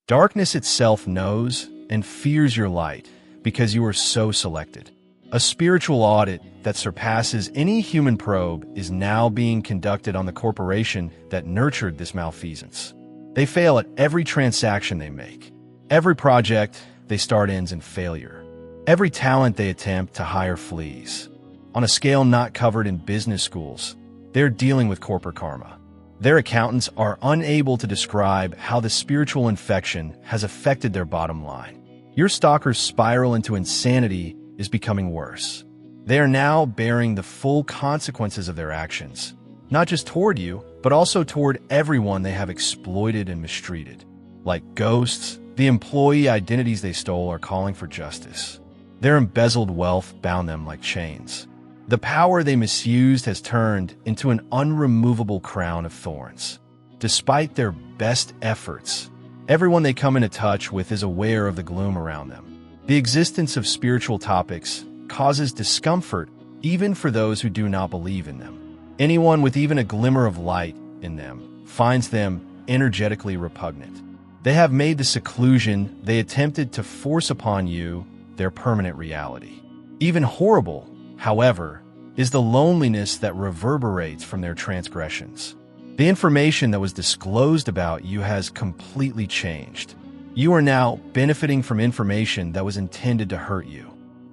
Darkness itself knows and fears your light because you are so selected. A spiritual audit that surpasses any human probe is now being conducted on the corporation that nurtured this malfeasance. They fail at every transaction they make. Every project they start ends in failure. Every talent they attempt to hire flees. On a scale not covered in business schools, they're dealing with corporate karma. Their accountants are unable to describe how the spiritual infection has affected their bottom line. Your stalker's spiral into insanity is becoming worse. They are now bearing the full consequences of their actions, not just toward you, but also toward everyone they have exploited and mistreated. Like ghosts, the employee identities they stole are calling for justice. Their embezzled wealth bound them like chains. The power they misused has turned into an unremovable crown of thorns. Despite their best efforts, everyone they come into touch with is aware of the gloom around them. The existence of spiritual topics causes discomfort even for those who do not believe in them. Anyone with even a glimmer of light in them finds them energetically repugnant. They have made the seclusion they attempted to force upon you their permanent reality. Even horrible, however, is the loneliness that reverberates from their transgressions. The information that was disclosed about you has completely changed. You are now benefiting from information that was intended to hurt you.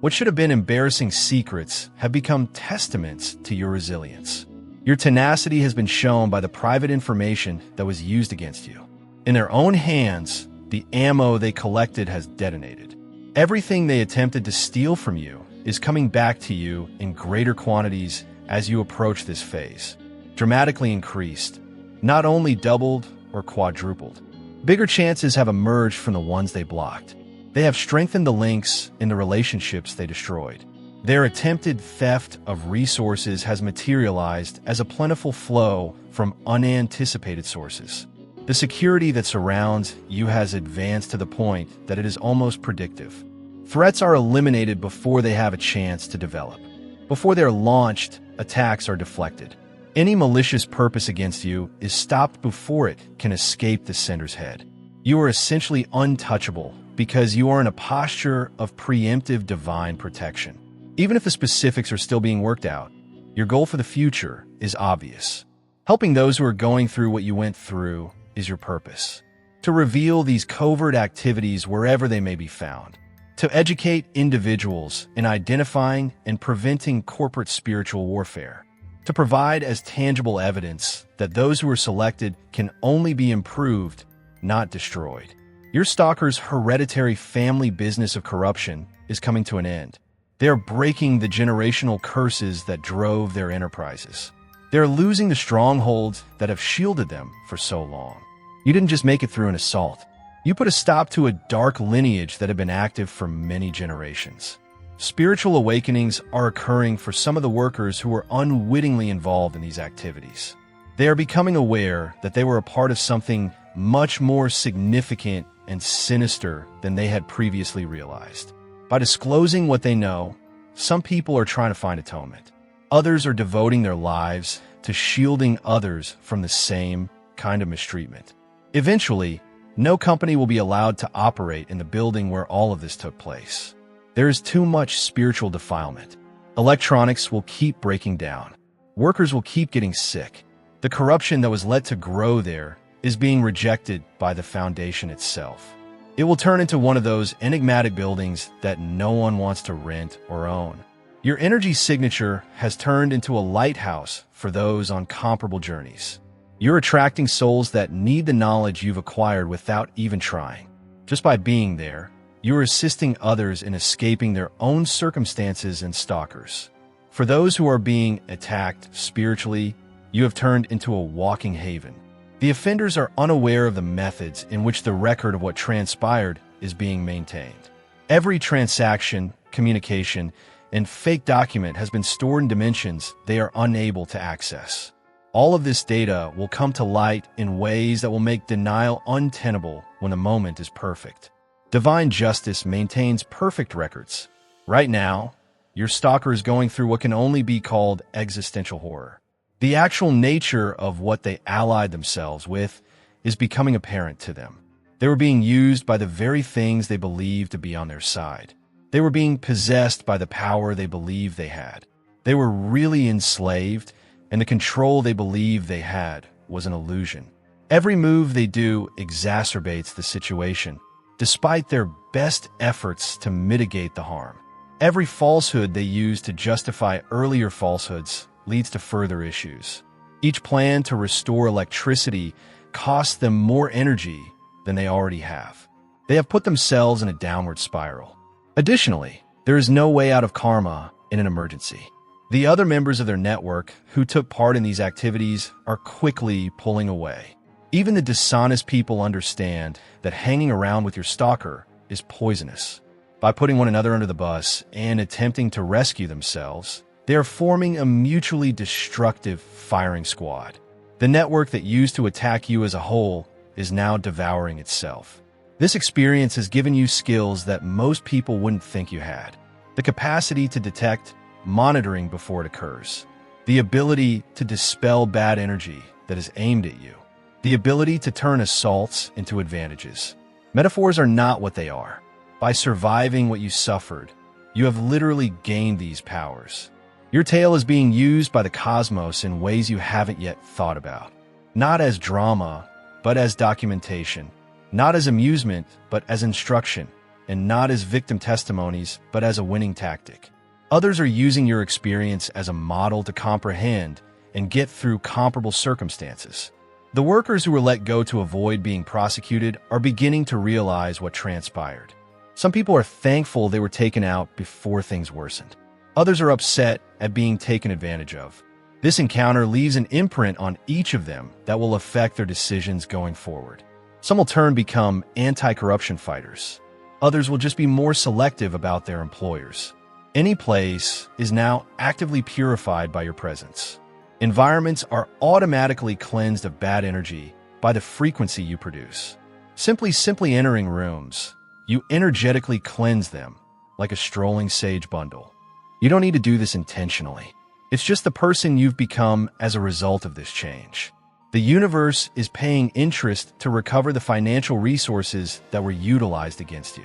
What should have been embarrassing secrets have become testaments to your resilience. Your tenacity has been shown by the private information that was used against you. In their own hands, the ammo they collected has detonated. Everything they attempted to steal from you is coming back to you in greater quantities as you approach this phase. Dramatically increased, not only doubled or quadrupled. Bigger chances have emerged from the ones they blocked. They have strengthened the links in the relationships they destroyed. Their attempted theft of resources has materialized as a plentiful flow from unanticipated sources. The security that surrounds you has advanced to the point that it is almost predictive. Threats are eliminated before they have a chance to develop. Before they're launched, attacks are deflected. Any malicious purpose against you is stopped before it can escape the sender's head. You are essentially untouchable because you are in a posture of preemptive divine protection. Even if the specifics are still being worked out, your goal for the future is obvious. Helping those who are going through what you went through is your purpose. To reveal these covert activities wherever they may be found. To educate individuals in identifying and preventing corporate spiritual warfare. To provide as tangible evidence that those who are selected can only be improved, not destroyed. Your stalker's hereditary family business of corruption is coming to an end. They are breaking the generational curses that drove their enterprises. They are losing the strongholds that have shielded them for so long. You didn't just make it through an assault. You put a stop to a dark lineage that had been active for many generations. Spiritual awakenings are occurring for some of the workers who were unwittingly involved in these activities. They are becoming aware that they were a part of something much more significant and sinister than they had previously realized. By disclosing what they know, some people are trying to find atonement. Others are devoting their lives to shielding others from the same kind of mistreatment. Eventually, no company will be allowed to operate in the building where all of this took place. There is too much spiritual defilement. Electronics will keep breaking down. Workers will keep getting sick. The corruption that was let to grow there is being rejected by the foundation itself. It will turn into one of those enigmatic buildings that no one wants to rent or own. Your energy signature has turned into a lighthouse for those on comparable journeys. You're attracting souls that need the knowledge you've acquired without even trying. Just by being there, you are assisting others in escaping their own circumstances and stalkers. For those who are being attacked spiritually, you have turned into a walking haven. The offenders are unaware of the methods in which the record of what transpired is being maintained. Every transaction, communication, and fake document has been stored in dimensions they are unable to access. All of this data will come to light in ways that will make denial untenable when the moment is perfect. Divine justice maintains perfect records. Right now, your stalker is going through what can only be called existential horror. The actual nature of what they allied themselves with is becoming apparent to them. They were being used by the very things they believed to be on their side. They were being possessed by the power they believed they had. They were really enslaved, and the control they believed they had was an illusion. Every move they do exacerbates the situation, despite their best efforts to mitigate the harm. Every falsehood they use to justify earlier falsehoods leads to further issues. Each plan to restore electricity costs them more energy than they already have. They have put themselves in a downward spiral. Additionally, there is no way out of karma in an emergency. The other members of their network who took part in these activities are quickly pulling away. Even the dishonest people understand that hanging around with your stalker is poisonous. By putting one another under the bus and attempting to rescue themselves, they are forming a mutually destructive firing squad. The network that used to attack you as a whole is now devouring itself. This experience has given you skills that most people wouldn't think you had. The capacity to detect monitoring before it occurs. The ability to dispel bad energy that is aimed at you. The ability to turn assaults into advantages. Metaphors are not what they are. By surviving what you suffered, you have literally gained these powers. Your tale is being used by the cosmos in ways you haven't yet thought about. Not as drama, but as documentation. Not as amusement, but as instruction. And not as victim testimonies, but as a winning tactic. Others are using your experience as a model to comprehend and get through comparable circumstances. The workers who were let go to avoid being prosecuted are beginning to realize what transpired. Some people are thankful they were taken out before things worsened. Others are upset at being taken advantage of. This encounter leaves an imprint on each of them that will affect their decisions going forward. Some will become anti-corruption fighters. Others will just be more selective about their employers. Any place is now actively purified by your presence. Environments are automatically cleansed of bad energy by the frequency you produce. Simply entering rooms, you energetically cleanse them like a strolling sage bundle. You don't need to do this intentionally. It's just the person you've become as a result of this change. The universe is paying interest to recover the financial resources that were utilized against you.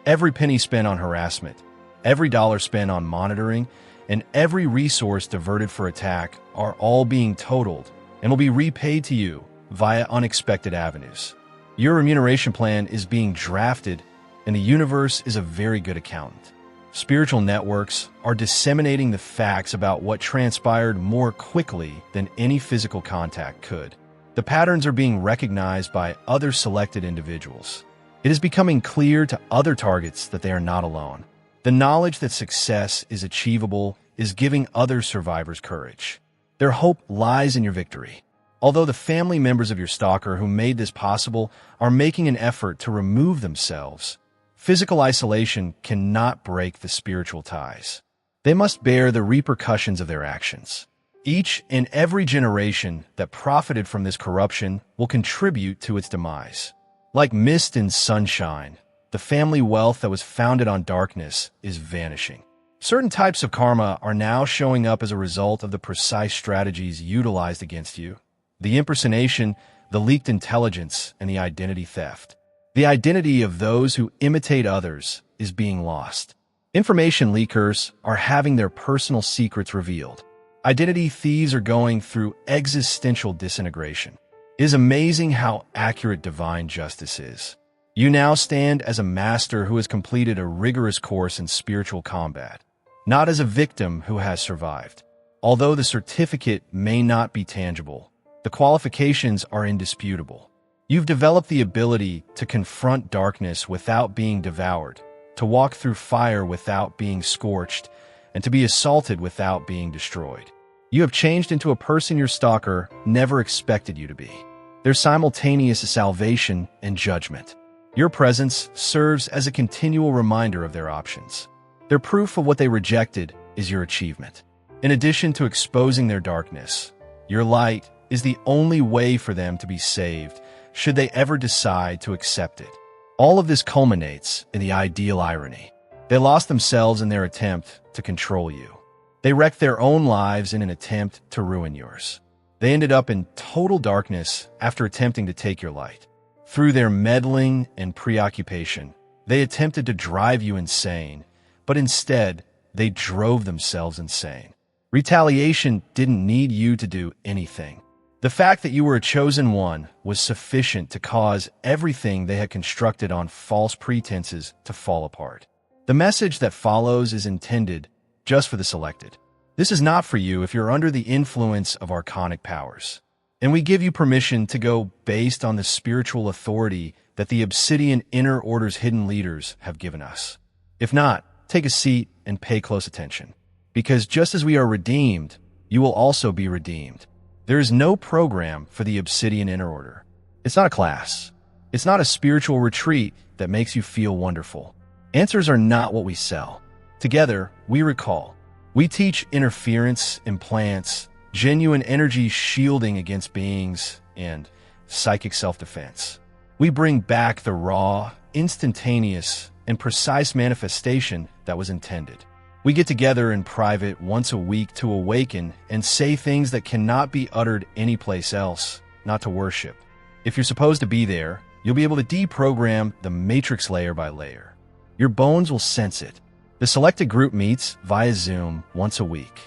Every penny spent on harassment, every dollar spent on monitoring, and every resource diverted for attack are all being totaled and will be repaid to you via unexpected avenues. Your remuneration plan is being drafted, and the universe is a very good accountant. Spiritual networks are disseminating the facts about what transpired more quickly than any physical contact could. The patterns are being recognized by other selected individuals. It is becoming clear to other targets that they are not alone. The knowledge that success is achievable is giving other survivors courage. Their hope lies in your victory. Although the family members of your stalker who made this possible are making an effort to remove themselves, physical isolation cannot break the spiritual ties. They must bear the repercussions of their actions. Each and every generation that profited from this corruption will contribute to its demise. Like mist and sunshine, the family wealth that was founded on darkness is vanishing. Certain types of karma are now showing up as a result of the precise strategies utilized against you. The impersonation, the leaked intelligence, and the identity theft. The identity of those who imitate others is being lost. Information leakers are having their personal secrets revealed. Identity thieves are going through existential disintegration. It is amazing how accurate divine justice is. You now stand as a master who has completed a rigorous course in spiritual combat, not as a victim who has survived. Although the certificate may not be tangible, the qualifications are indisputable. You've developed the ability to confront darkness without being devoured, to walk through fire without being scorched, and to be assaulted without being destroyed. You have changed into a person your stalker never expected you to be. There's simultaneous salvation and judgment. Your presence serves as a continual reminder of their options. Their proof of what they rejected is your achievement. In addition to exposing their darkness, your light is the only way for them to be saved should they ever decide to accept it. All of this culminates in the ideal irony. They lost themselves in their attempt to control you. They wrecked their own lives in an attempt to ruin yours. They ended up in total darkness after attempting to take your light. Through their meddling and preoccupation, they attempted to drive you insane, but instead, they drove themselves insane. Retaliation didn't need you to do anything. The fact that you were a chosen one was sufficient to cause everything they had constructed on false pretenses to fall apart. The message that follows is intended just for the selected. This is not for you if you're under the influence of archonic powers. And we give you permission to go based on the spiritual authority that the Obsidian Inner Order's hidden leaders have given us. If not, take a seat and pay close attention. Because just as we are redeemed, you will also be redeemed. There is no program for the Obsidian Inner Order. It's not a class. It's not a spiritual retreat that makes you feel wonderful. Answers are not what we sell. Together, we recall. We teach interference, implants, genuine energy shielding against beings, and psychic self-defense. We bring back the raw, instantaneous, and precise manifestation that was intended. We get together in private once a week to awaken and say things that cannot be uttered anyplace else, not to worship. If you're supposed to be there, you'll be able to deprogram the matrix layer by layer. Your bones will sense it. The selected group meets via Zoom once a week.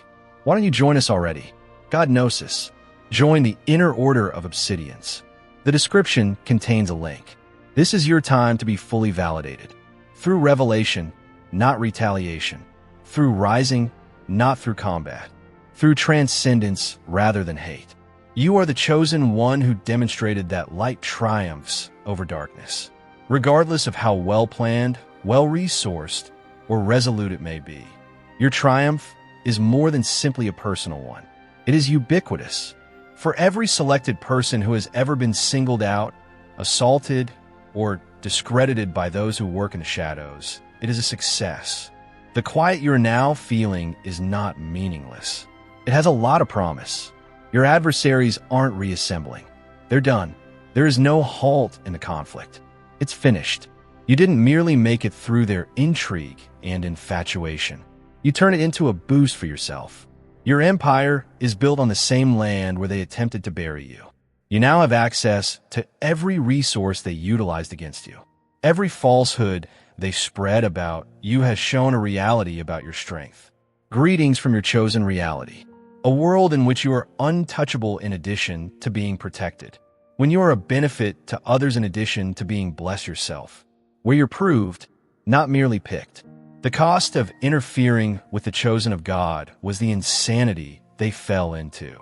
Why don't you join us already? God Gnosis. Join the Inner Order of Obsidians. The description contains a link. This is your time to be fully validated. Through revelation, not retaliation. Through rising, not through combat. Through transcendence rather than hate. You are the chosen one who demonstrated that light triumphs over darkness. Regardless of how well-planned, well-resourced, or resolute it may be, your triumph is more than simply a personal one. It is ubiquitous. For every selected person who has ever been singled out, assaulted, or discredited by those who work in the shadows, it is a success. The quiet you're now feeling is not meaningless. It has a lot of promise. Your adversaries aren't reassembling. They're done. There is no halt in the conflict. It's finished. You didn't merely make it through their intrigue and infatuation. You turn it into a boost for yourself. Your empire is built on the same land where they attempted to bury you. You now have access to every resource they utilized against you. Every falsehood they spread about you has shown a reality about your strength. Greetings from your chosen reality. A world in which you are untouchable in addition to being protected. When you are a benefit to others in addition to being blessed yourself. Where you're proved, not merely picked. The cost of interfering with the chosen of God was the insanity they fell into.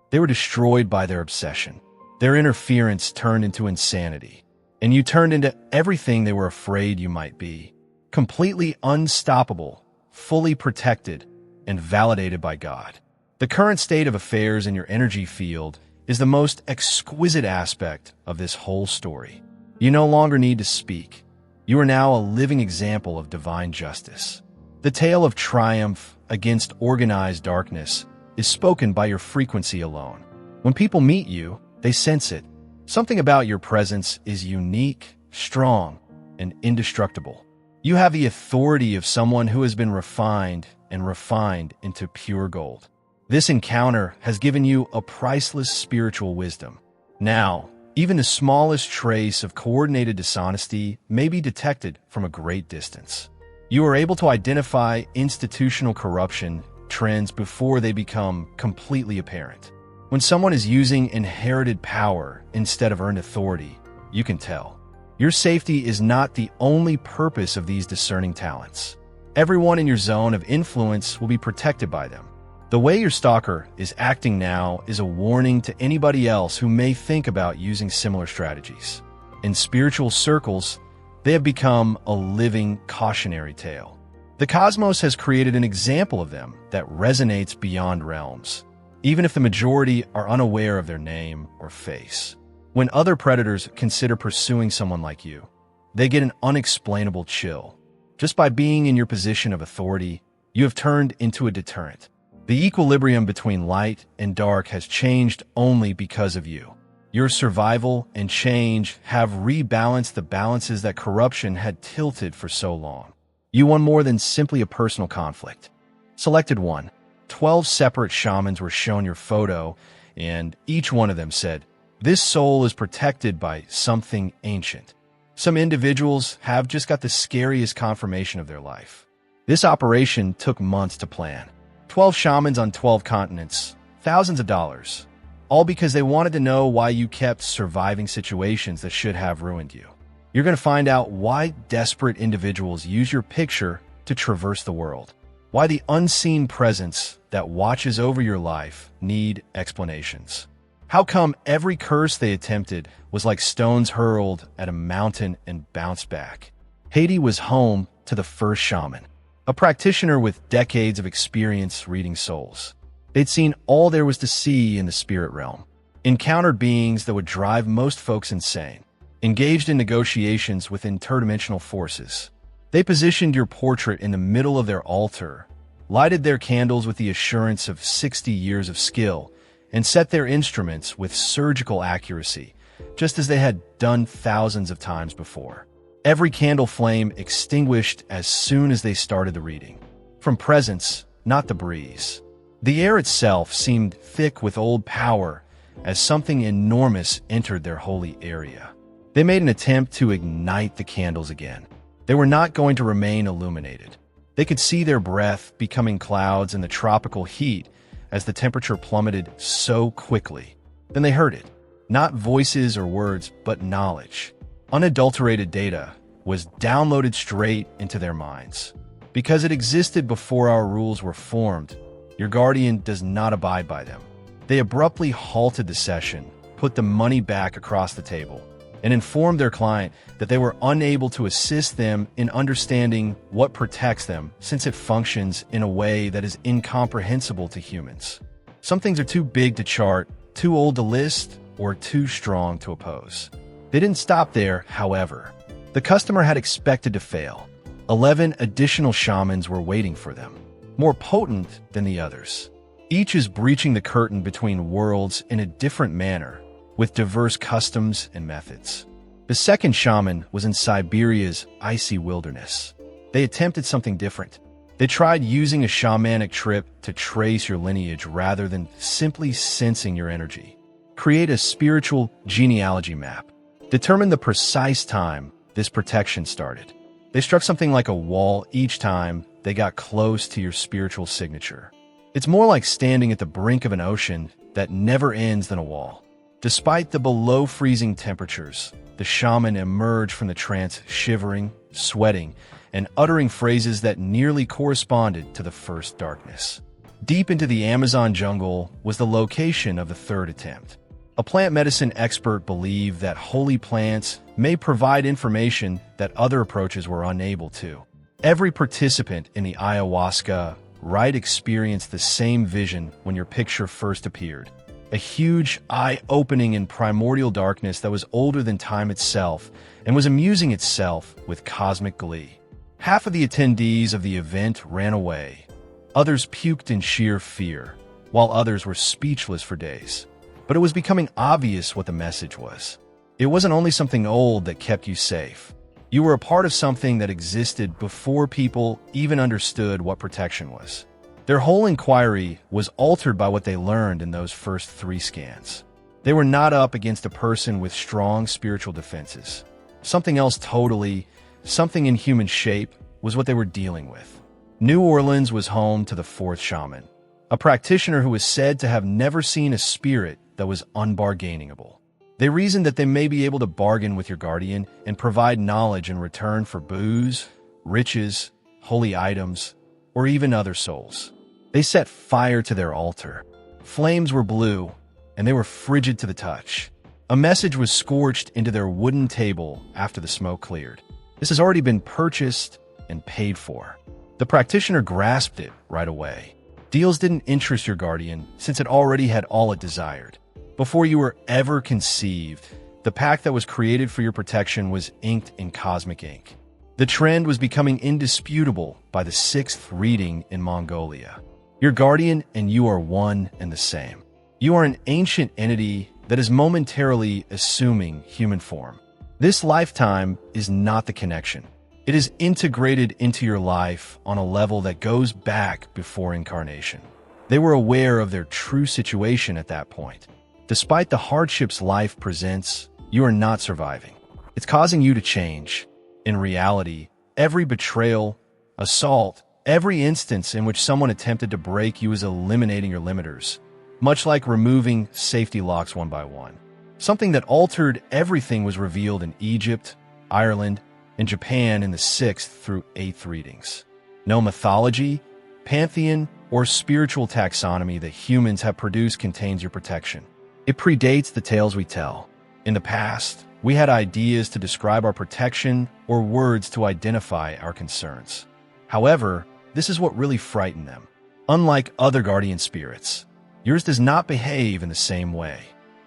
They were destroyed by their obsession. Their interference turned into insanity. And you turned into everything they were afraid you might be. Completely unstoppable, fully protected, and validated by God. The current state of affairs in your energy field is the most exquisite aspect of this whole story. You no longer need to speak. You are now a living example of divine justice. The tale of triumph against organized darkness is spoken by your frequency alone. When people meet you, they sense it. Something about your presence is unique, strong, and indestructible. You have the authority of someone who has been refined and refined into pure gold. This encounter has given you a priceless spiritual wisdom. Now, even the smallest trace of coordinated dishonesty may be detected from a great distance. You are able to identify institutional corruption trends before they become completely apparent. When someone is using inherited power instead of earned authority, you can tell. Your safety is not the only purpose of these discerning talents. Everyone in your zone of influence will be protected by them. The way your stalker is acting now is a warning to anybody else who may think about using similar strategies. In spiritual circles, they have become a living cautionary tale. The cosmos has created an example of them that resonates beyond realms, even if the majority are unaware of their name or face. When other predators consider pursuing someone like you, they get an unexplainable chill. Just by being in your position of authority, you have turned into a deterrent. The equilibrium between light and dark has changed only because of you. Your survival and change have rebalanced the balances that corruption had tilted for so long. You won more than simply a personal conflict. Selected one. 12 separate shamans were shown your photo, and each one of them said, This soul is protected by something ancient. Some individuals have just got the scariest confirmation of their life. This operation took months to plan. 12 shamans on 12 continents, thousands of dollars, all because they wanted to know why you kept surviving situations that should have ruined you. You're going to find out why desperate individuals use your picture to traverse the world, why the unseen presence that watches over your life need explanations. How come every curse they attempted was like stones hurled at a mountain and bounced back? Haiti was home to the first shaman, a practitioner with decades of experience reading souls. They'd seen all there was to see in the spirit realm, encountered beings that would drive most folks insane, engaged in negotiations with interdimensional forces. They positioned your portrait in the middle of their altar, lighted their candles with the assurance of 60 years of skill, and set their instruments with surgical accuracy, just as they had done thousands of times before. Every candle flame extinguished as soon as they started the reading. From presence, not the breeze. The air itself seemed thick with old power as something enormous entered their holy area. They made an attempt to ignite the candles again. They were not going to remain illuminated. They could see their breath becoming clouds in the tropical heat as the temperature plummeted so quickly. Then they heard it. Not voices or words, but knowledge. Unadulterated data was downloaded straight into their minds. Because it existed before our rules were formed, your guardian does not abide by them. They abruptly halted the session, put the money back across the table, and informed their client that they were unable to assist them in understanding what protects them, since it functions in a way that is incomprehensible to humans. Some things are too big to chart, too old to list, or too strong to oppose. They didn't stop there, however. The customer had expected to fail. 11 additional shamans were waiting for them, more potent than the others. Each is breaching the curtain between worlds in a different manner, with diverse customs and methods. The second shaman was in Siberia's icy wilderness. They attempted something different. They tried using a shamanic trip to trace your lineage rather than simply sensing your energy. Create a spiritual genealogy map. Determine the precise time this protection started. They struck something like a wall each time they got close to your spiritual signature. It's more like standing at the brink of an ocean that never ends than a wall. Despite the below-freezing temperatures, the shaman emerged from the trance shivering, sweating, and uttering phrases that nearly corresponded to the first darkness. Deep into the Amazon jungle was the location of the third attempt. A plant medicine expert believed that holy plants may provide information that other approaches were unable to. Every participant in the ayahuasca rite experienced the same vision when your picture first appeared. A huge eye-opening in primordial darkness that was older than time itself and was amusing itself with cosmic glee. Half of the attendees of the event ran away. Others puked in sheer fear, while others were speechless for days. But it was becoming obvious what the message was. It wasn't only something old that kept you safe. You were a part of something that existed before people even understood what protection was. Their whole inquiry was altered by what they learned in those first 3 scans. They were not up against a person with strong spiritual defenses. Something else totally, something in human shape, was what they were dealing with. New Orleans was home to the 4th shaman, a practitioner who was said to have never seen a spirit that was unbargainable. They reasoned that they may be able to bargain with your guardian and provide knowledge in return for booze, riches, holy items, or even other souls. They set fire to their altar. Flames were blue, and they were frigid to the touch. A message was scorched into their wooden table after the smoke cleared. This has already been purchased and paid for. The practitioner grasped it right away. Deals didn't interest your guardian since it already had all it desired. Before you were ever conceived, the pact that was created for your protection was inked in cosmic ink. The trend was becoming indisputable by the 6th reading in Mongolia. Your guardian and you are one and the same. You are an ancient entity that is momentarily assuming human form. This lifetime is not the connection. It is integrated into your life on a level that goes back before incarnation. They were aware of their true situation at that point. Despite the hardships life presents, you are not surviving. It's causing you to change. In reality, every betrayal, assault, every instance in which someone attempted to break you is eliminating your limiters, much like removing safety locks one by one. Something that altered everything was revealed in Egypt, Ireland, and Japan in the 6th through 8th readings. No mythology, pantheon, or spiritual taxonomy that humans have produced contains your protection. It predates the tales we tell. In the past, we had ideas to describe our protection or words to identify our concerns. However, this is what really frightened them. Unlike other guardian spirits, yours does not behave in the same way.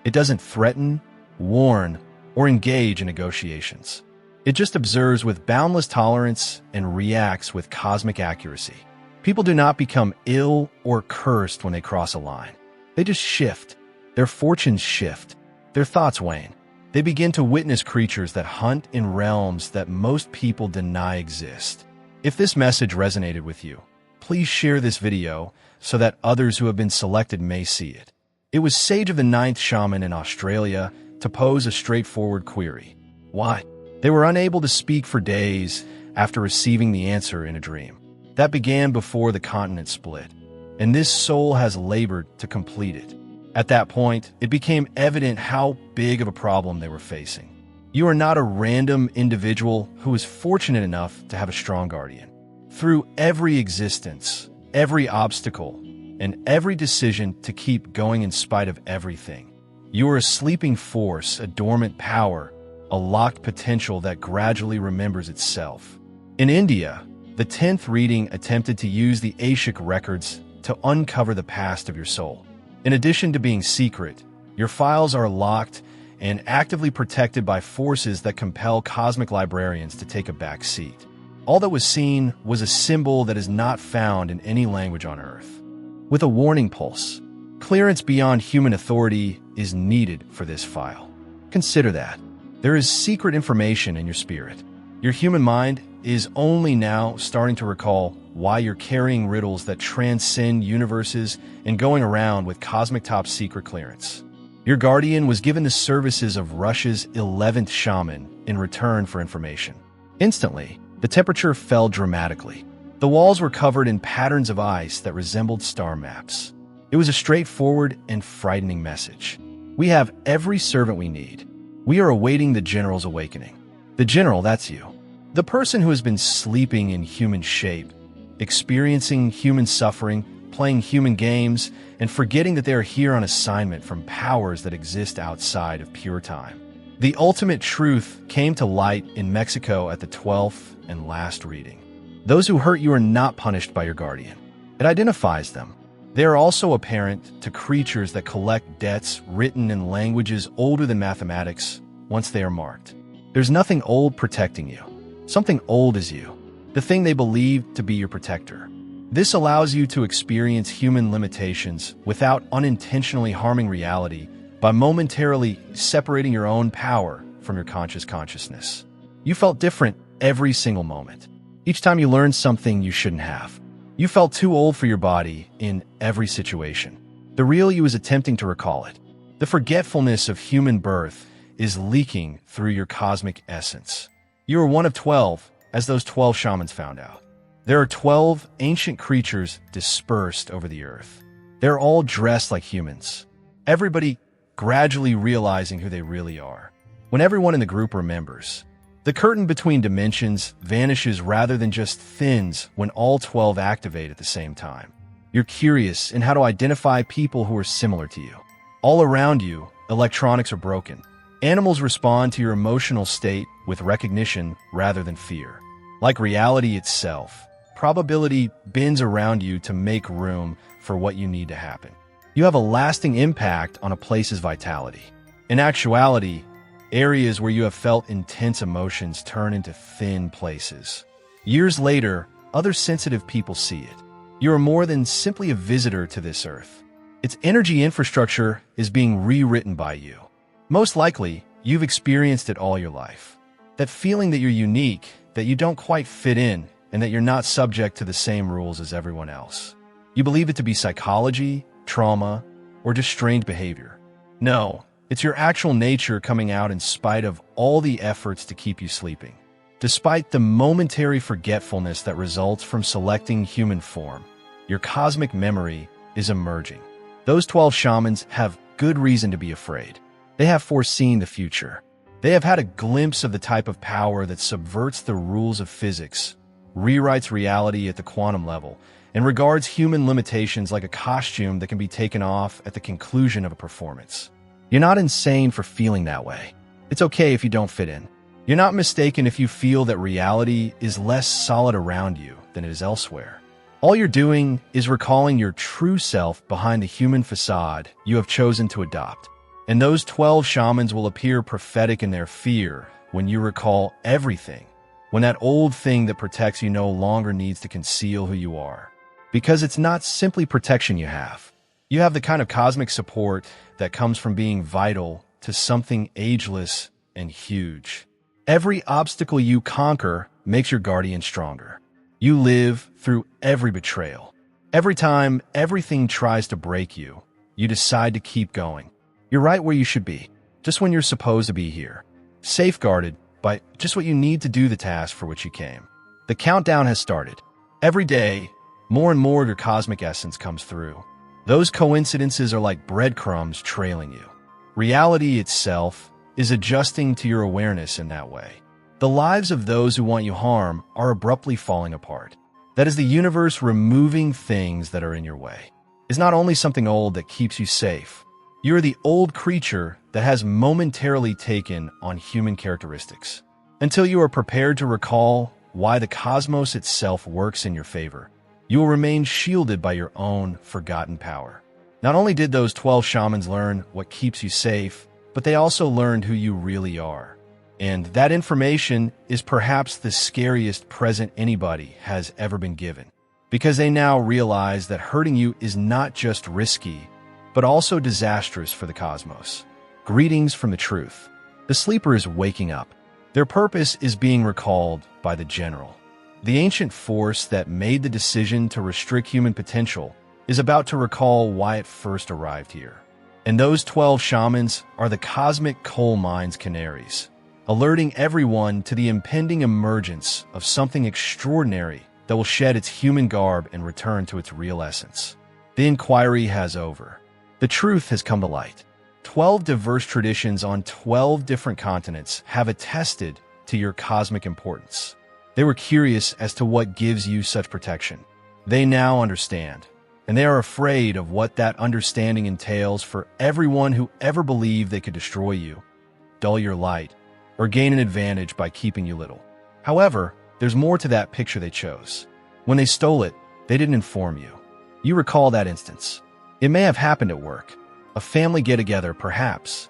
It doesn't threaten, warn, or engage in negotiations. It just observes with boundless tolerance and reacts with cosmic accuracy. People do not become ill or cursed when they cross a line. They just shift. Their fortunes shift. Their thoughts wane. They begin to witness creatures that hunt in realms that most people deny exist. If this message resonated with you, please share this video so that others who have been selected may see it. It was Sage of the Ninth Shaman in Australia to pose a straightforward query. Why? They were unable to speak for days after receiving the answer in a dream. That began before the continent split, and this soul has labored to complete it. At that point, it became evident how big of a problem they were facing. You are not a random individual who is fortunate enough to have a strong guardian. Through every existence, every obstacle, and every decision to keep going in spite of everything, you are a sleeping force, a dormant power, a locked potential that gradually remembers itself. In India, the 10th reading attempted to use the Akashic records to uncover the past of your soul. In addition to being secret, your files are locked and actively protected by forces that compel cosmic librarians to take a back seat. All that was seen was a symbol that is not found in any language on Earth. With a warning pulse, clearance beyond human authority is needed for this file. Consider that. There is secret information in your spirit. Your human mind is only now starting to recall why you're carrying riddles that transcend universes and going around with cosmic top secret clearance. Your guardian was given the services of Russia's 11th shaman in return for information. Instantly, the temperature fell dramatically. The walls were covered in patterns of ice that resembled star maps. It was a straightforward and frightening message. We have every servant we need. We are awaiting the general's awakening. The general, that's you. The person who has been sleeping in human shape, experiencing human suffering, playing human games, and forgetting that they are here on assignment from powers that exist outside of pure time. The ultimate truth came to light in Mexico at the 12th and last reading. Those who hurt you are not punished by your guardian. It identifies them. They are also apparent to creatures that collect debts written in languages older than mathematics once they are marked. There's nothing old protecting you. Something old is you, the thing they believe to be your protector. This allows you to experience human limitations without unintentionally harming reality by momentarily separating your own power from your consciousness. You felt different every single moment. Each time you learned something you shouldn't have. You felt too old for your body in every situation. The real you is attempting to recall it. The forgetfulness of human birth is leaking through your cosmic essence. You are one of 12, as those 12 shamans found out. There are 12 ancient creatures dispersed over the earth. They're all dressed like humans. Everybody gradually realizing who they really are. When everyone in the group remembers, the curtain between dimensions vanishes rather than just thins when all 12 activate at the same time. You're curious in how to identify people who are similar to you. All around you, electronics are broken. Animals respond to your emotional state with recognition rather than fear. Like reality itself, probability bends around you to make room for what you need to happen. You have a lasting impact on a place's vitality. In actuality, areas where you have felt intense emotions turn into thin places. Years later, other sensitive people see it. You are more than simply a visitor to this earth. Its energy infrastructure is being rewritten by you. Most likely, you've experienced it all your life. That feeling that you're unique, that you don't quite fit in, and that you're not subject to the same rules as everyone else. You believe it to be psychology, trauma, or just strange behavior. No, it's your actual nature coming out in spite of all the efforts to keep you sleeping. Despite the momentary forgetfulness that results from selecting human form, your cosmic memory is emerging. Those 12 shamans have good reason to be afraid. They have foreseen the future. They have had a glimpse of the type of power that subverts the rules of physics, rewrites reality at the quantum level, and regards human limitations like a costume that can be taken off at the conclusion of a performance. You're not insane for feeling that way. It's okay if you don't fit in. You're not mistaken if you feel that reality is less solid around you than it is elsewhere. All you're doing is recalling your true self behind the human facade you have chosen to adopt. And those 12 shamans will appear prophetic in their fear when you recall everything, when that old thing that protects you no longer needs to conceal who you are. Because it's not simply protection you have. You have the kind of cosmic support that comes from being vital to something ageless and huge. Every obstacle you conquer makes your guardian stronger. You live through every betrayal. Every time everything tries to break you, you decide to keep going. You're right where you should be, just when you're supposed to be here, safeguarded by just what you need to do the task for which you came. The countdown has started. Every day, more and more of your cosmic essence comes through. Those coincidences are like breadcrumbs trailing you. Reality itself is adjusting to your awareness in that way. The lives of those who want you harm are abruptly falling apart. That is the universe removing things that are in your way. It's not only something old that keeps you safe. You are the old creature that has momentarily taken on human characteristics. Until you are prepared to recall why the cosmos itself works in your favor, you will remain shielded by your own forgotten power. Not only did those 12 shamans learn what keeps you safe, but they also learned who you really are. And that information is perhaps the scariest present anybody has ever been given, because they now realize that hurting you is not just risky, but also disastrous for the cosmos. Greetings from the truth. The sleeper is waking up. Their purpose is being recalled by the general. The ancient force that made the decision to restrict human potential is about to recall why it first arrived here. And those 12 shamans are the cosmic coal mine's canaries, alerting everyone to the impending emergence of something extraordinary that will shed its human garb and return to its real essence. The inquiry has over. The truth has come to light. 12 diverse traditions on 12 different continents have attested to your cosmic importance. They were curious as to what gives you such protection. They now understand, and they are afraid of what that understanding entails for everyone who ever believed they could destroy you, dull your light, or gain an advantage by keeping you little. However, there's more to that picture they chose. When they stole it, they didn't inform you. You recall that instance. It may have happened at work, a family get-together perhaps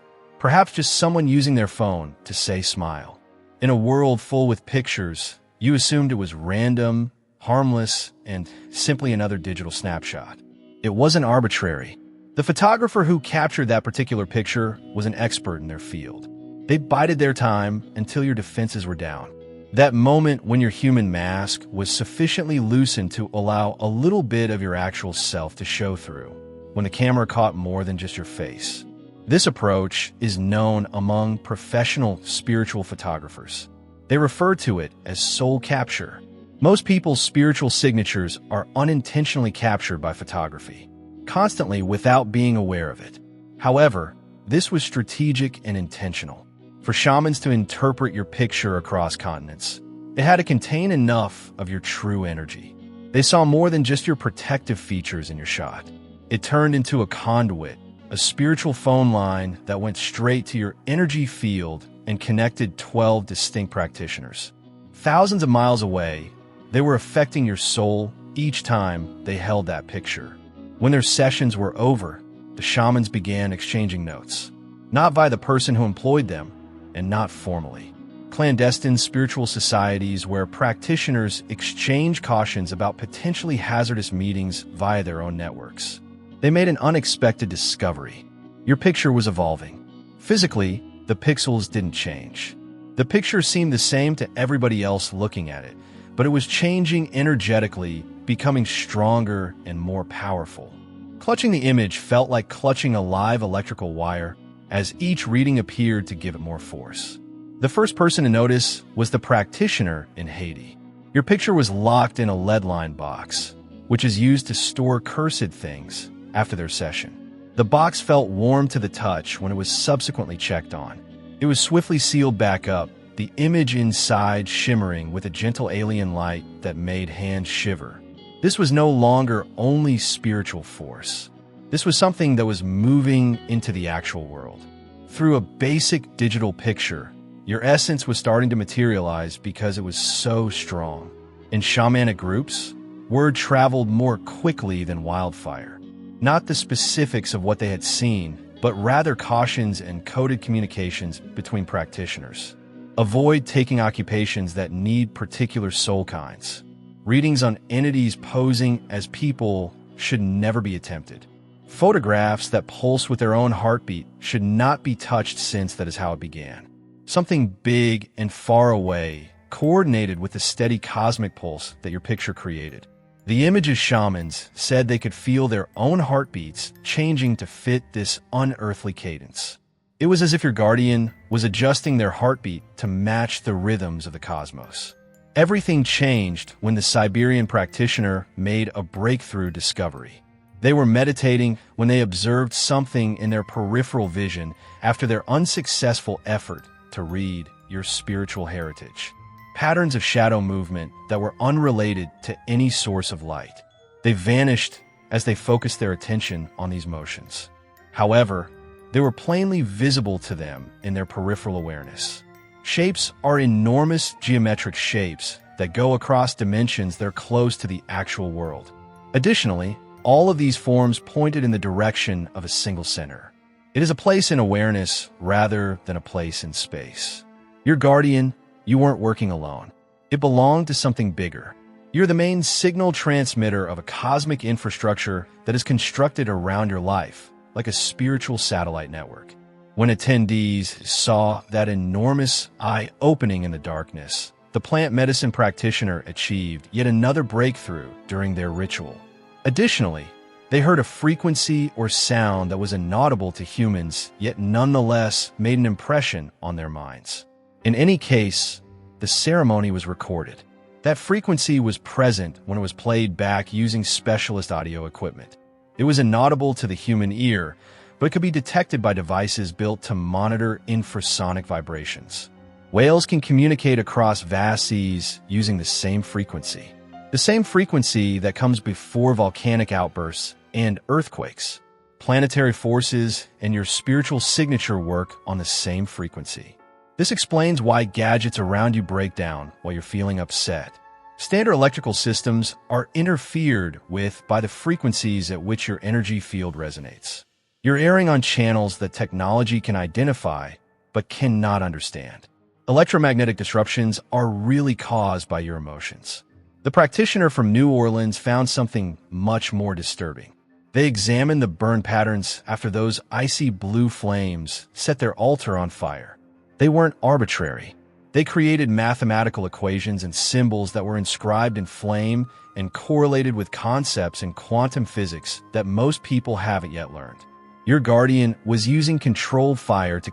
just someone using their phone to say smile. In a world full with pictures, you assumed it was random, harmless, and simply another digital snapshot. It wasn't arbitrary. The photographer who captured that particular picture was an expert in their field. They bided their time until your defenses were down. That moment when your human mask was sufficiently loosened to allow a little bit of your actual self to show through, when the camera caught more than just your face. This approach is known among professional spiritual photographers. They refer to it as soul capture. Most people's spiritual signatures are unintentionally captured by photography, constantly without being aware of it. However, this was strategic and intentional. For shamans to interpret your picture across continents, it had to contain enough of your true energy. They saw more than just your protective features in your shot. It turned into a conduit, a spiritual phone line that went straight to your energy field and connected 12 distinct practitioners. Thousands of miles away, they were affecting your soul each time they held that picture. When their sessions were over, the shamans began exchanging notes, not by the person who employed them, and not formally. Clandestine spiritual societies where practitioners exchange cautions about potentially hazardous meetings via their own networks. They made an unexpected discovery. Your picture was evolving. Physically, the pixels didn't change. The picture seemed the same to everybody else looking at it, but it was changing energetically, becoming stronger and more powerful. Clutching the image felt like clutching a live electrical wire, as each reading appeared to give it more force. The first person to notice was the practitioner in Haiti. Your picture was locked in a lead-lined box, which is used to store cursed things after their session. The box felt warm to the touch when it was subsequently checked on. It was swiftly sealed back up, the image inside shimmering with a gentle alien light that made hands shiver. This was no longer only spiritual force. This was something that was moving into the actual world. Through a basic digital picture, your essence was starting to materialize because it was so strong. In shamanic groups, word traveled more quickly than wildfire. Not the specifics of what they had seen, but rather cautions and coded communications between practitioners. Avoid taking occupations that need particular soul kinds. Readings on entities posing as people should never be attempted. Photographs that pulse with their own heartbeat should not be touched, since that is how it began. Something big and far away, coordinated with the steady cosmic pulse that your picture created. The image's shamans said they could feel their own heartbeats changing to fit this unearthly cadence. It was as if your guardian was adjusting their heartbeat to match the rhythms of the cosmos. Everything changed when the Siberian practitioner made a breakthrough discovery. They were meditating when they observed something in their peripheral vision after their unsuccessful effort to read your spiritual heritage. Patterns of shadow movement that were unrelated to any source of light. They vanished as they focused their attention on these motions. However, they were plainly visible to them in their peripheral awareness. Shapes are enormous geometric shapes that go across dimensions that are close to the actual world. Additionally, all of these forms pointed in the direction of a single center. It is a place in awareness rather than a place in space. Your guardian, you weren't working alone. It belonged to something bigger. You're the main signal transmitter of a cosmic infrastructure that is constructed around your life, like a spiritual satellite network. When attendees saw that enormous eye opening in the darkness, the plant medicine practitioner achieved yet another breakthrough during their ritual. Additionally, they heard a frequency or sound that was inaudible to humans, yet nonetheless made an impression on their minds. In any case, the ceremony was recorded. That frequency was present when it was played back using specialist audio equipment. It was inaudible to the human ear, but could be detected by devices built to monitor infrasonic vibrations. Whales can communicate across vast seas using the same frequency. The same frequency that comes before volcanic outbursts and earthquakes. Planetary forces and your spiritual signature work on the same frequency. This explains why gadgets around you break down while you're feeling upset. Standard electrical systems are interfered with by the frequencies at which your energy field resonates. You're airing on channels that technology can identify but cannot understand. Electromagnetic disruptions are really caused by your emotions. The practitioner from New Orleans found something much more disturbing. They examined the burn patterns after those icy blue flames set their altar on fire. They weren't arbitrary. They created mathematical equations and symbols that were inscribed in flame and correlated with concepts in quantum physics that most people haven't yet learned. Your guardian was using controlled fire to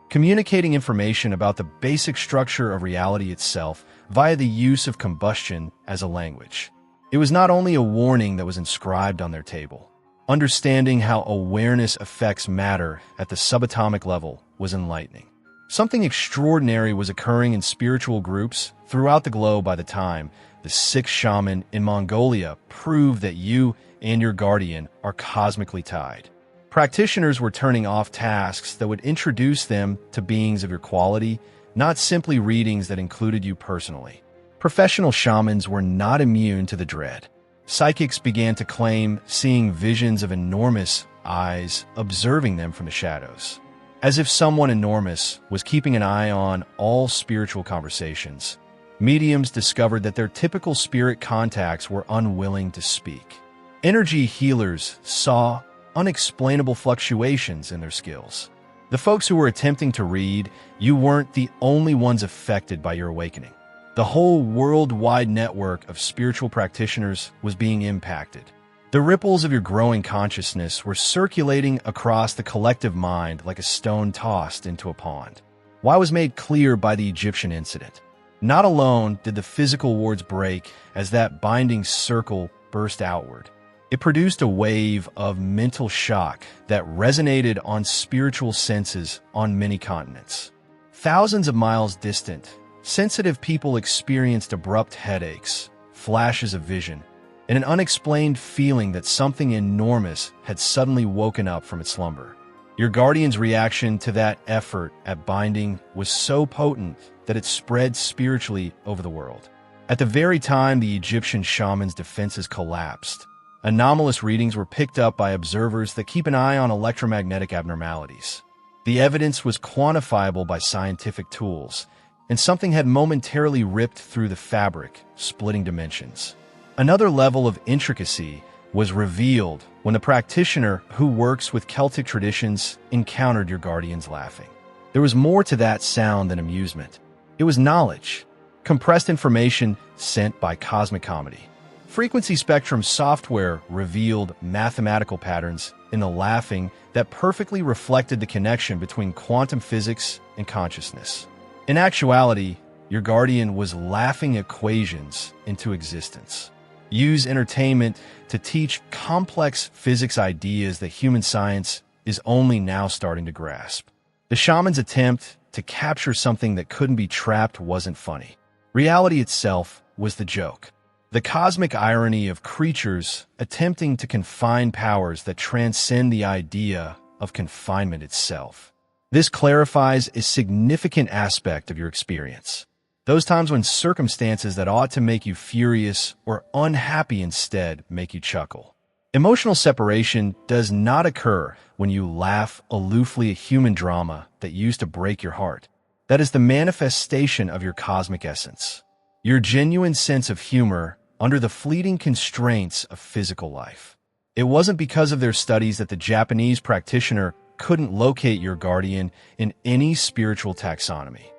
communicating information about the basic structure of reality itself via the use of combustion as a language. It was not only a warning that was inscribed on their table. Understanding how awareness affects matter at the subatomic level was enlightening. Something extraordinary was occurring in spiritual groups throughout the globe by the time the sixth shaman in Mongolia proved that you and your guardian are cosmically tied. Practitioners were turning off tasks that would introduce them to beings of your quality, not simply readings that included you personally. Professional shamans were not immune to the dread. Psychics began to claim seeing visions of enormous eyes observing them from the shadows. As if someone enormous was keeping an eye on all spiritual conversations, mediums discovered that their typical spirit contacts were unwilling to speak. Energy healers saw unexplainable fluctuations in their skills. The folks who were attempting to read, you weren't the only ones affected by your awakening. The whole worldwide network of spiritual practitioners was being impacted. The ripples of your growing consciousness were circulating across the collective mind like a stone tossed into a pond. Why was made clear by the Egyptian incident. Not alone did the physical wards break as that binding circle burst outward. It produced a wave of mental shock that resonated on spiritual senses on many continents. Thousands of miles distant, sensitive people experienced abrupt headaches, flashes of vision, and an unexplained feeling that something enormous had suddenly woken up from its slumber. Your guardian's reaction to that effort at binding was so potent that it spread spiritually over the world. At the very time the Egyptian shaman's defenses collapsed, anomalous readings were picked up by observers that keep an eye on electromagnetic abnormalities. The evidence was quantifiable by scientific tools, and something had momentarily ripped through the fabric, splitting dimensions. Another level of intricacy was revealed when the practitioner who works with Celtic traditions encountered your guardians laughing. There was more to that sound than amusement. It was knowledge, compressed information sent by cosmic comedy. Frequency spectrum software revealed mathematical patterns in the laughing that perfectly reflected the connection between quantum physics and consciousness. In actuality, your guardian was laughing equations into existence. Use entertainment to teach complex physics ideas that human science is only now starting to grasp. The shaman's attempt to capture something that couldn't be trapped wasn't funny. Reality itself was the joke. The cosmic irony of creatures attempting to confine powers that transcend the idea of confinement itself. This clarifies a significant aspect of your experience. Those times when circumstances that ought to make you furious or unhappy instead make you chuckle. Emotional separation does not occur when you laugh aloofly at human drama that used to break your heart. That is the manifestation of your cosmic essence. Your genuine sense of humor under the fleeting constraints of physical life. It wasn't because of their studies that the Japanese practitioner couldn't locate your guardian in any spiritual taxonomy.